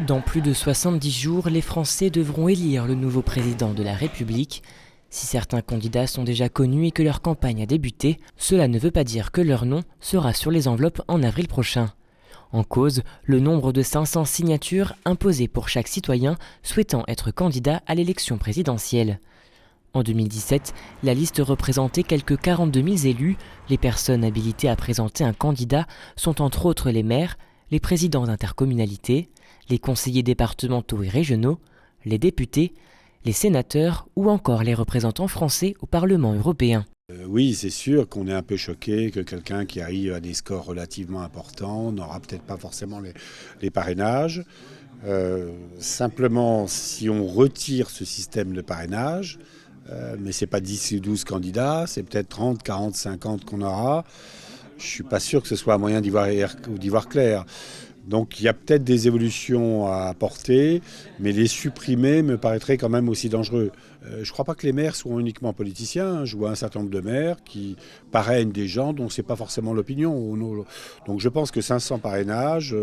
Dans plus de 70 jours, les Français devront élire le nouveau président de la République. Si certains candidats sont déjà connus et que leur campagne a débuté, cela ne veut pas dire que leur nom sera sur les enveloppes en avril prochain. En cause, le nombre de 500 signatures imposées pour chaque citoyen souhaitant être candidat à l'élection présidentielle. En 2017, la liste représentait quelques 42 000 élus. Les personnes habilitées à présenter un candidat sont entre autres les maires, les présidents d'intercommunalités, les conseillers départementaux et régionaux, les députés, les sénateurs ou encore les représentants français au Parlement européen. Oui, c'est sûr qu'on est un peu choqué que quelqu'un qui arrive à des scores relativement importants n'aura peut-être pas forcément les parrainages. Simplement, si on retire ce système de parrainage, mais ce n'est pas 10 ou 12 candidats, c'est peut-être 30, 40, 50 qu'on aura. Je ne suis pas sûr que ce soit un moyen d'y voir clair. Donc il y a peut-être des évolutions à apporter, mais les supprimer me paraîtrait quand même aussi dangereux. Je ne crois pas que les maires soient uniquement politiciens. Je vois un certain nombre de maires qui parrainent des gens dont ce n'est pas forcément l'opinion. Donc je pense que 500 parrainages,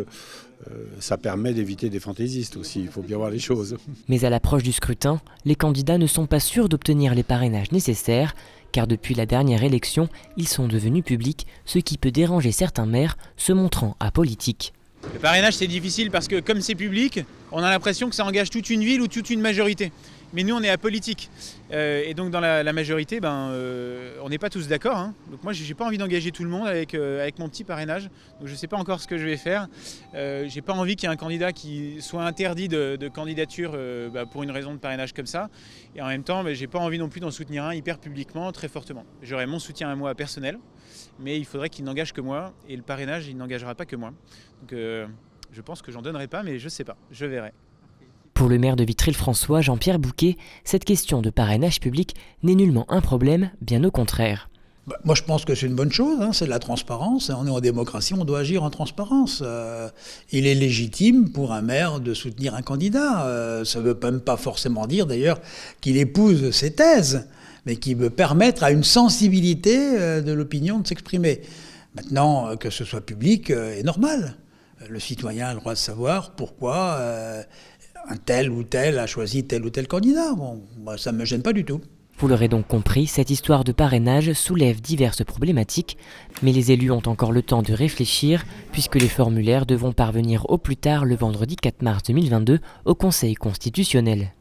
ça permet d'éviter des fantaisistes aussi. Il faut bien voir les choses. Mais à l'approche du scrutin, les candidats ne sont pas sûrs d'obtenir les parrainages nécessaires, car depuis la dernière élection, ils sont devenus publics, ce qui peut déranger certains maires se montrant apolitiques. Le parrainage, c'est difficile parce que comme c'est public, on a l'impression que ça engage toute une ville ou toute une majorité. Mais nous, on est apolitique. Et donc dans la majorité, on n'est pas tous d'accord. Hein. Donc moi, j'ai pas envie d'engager tout le monde avec mon petit parrainage. Donc je ne sais pas encore ce que je vais faire. J'ai pas envie qu'il y ait un candidat qui soit interdit de candidature pour une raison de parrainage comme ça. Et en même temps, j'ai pas envie non plus d'en soutenir un hyper publiquement, très fortement. J'aurai mon soutien à moi personnel, mais il faudrait qu'il n'engage que moi. Et le parrainage, il n'engagera pas que moi. Donc je pense que j'en donnerai pas, mais je sais pas. Je verrai. Pour le maire de Vitry-le-François, Jean-Pierre Bouquet, cette question de parrainage public n'est nullement un problème, bien au contraire. Moi, je pense que c'est une bonne chose, c'est de la transparence. On est en démocratie, on doit agir en transparence. Il est légitime pour un maire de soutenir un candidat. Ça ne veut même pas forcément dire, d'ailleurs, qu'il épouse ses thèses, mais qu'il veut permettre à une sensibilité de l'opinion de s'exprimer. Maintenant, que ce soit public est normal. Le citoyen a le droit de savoir pourquoi un tel ou tel a choisi tel ou tel candidat. Ça ne me gêne pas du tout. Vous l'aurez donc compris, cette histoire de parrainage soulève diverses problématiques, mais les élus ont encore le temps de réfléchir, puisque les formulaires devront parvenir au plus tard le vendredi 4 mars 2022 au Conseil constitutionnel.